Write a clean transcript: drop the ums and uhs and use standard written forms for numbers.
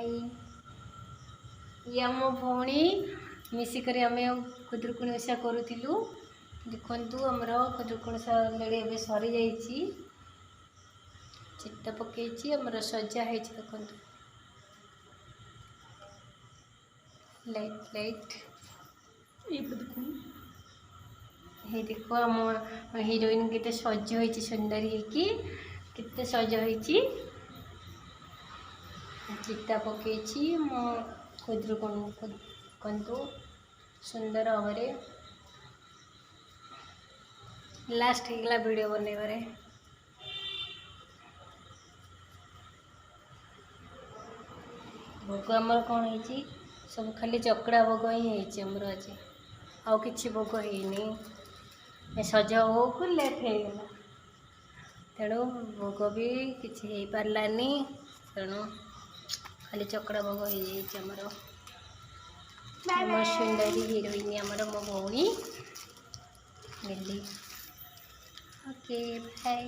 भाई ये आम भौणी मिसिक आम खुदुरुकुणी ओषा करूँ। देखु आमर खुदुरुकुणी ओषा अलरेडी सरी जाइए। चिता पकई आमर सजा है देखु लाइट लाइट ये देखो आम हिरोइन केते सज होती सुंदर होगी केते सज होती चिता पकई मो खुदुरुकुणी कंतु सुंदर भाव लास्ट होगा वीडियो बनइबारे। भोग आमर कौन है सब खाली चकड़ा भोग ही आमर आज आउ कि भोग है सज हो को लेट हो गला तेणु भोग भी किसी हो पारानी तेणु खाली चकड़ा भोग हो आमर सुंदरी हिरोइन आमर मो भौणी मिली। Okay bye.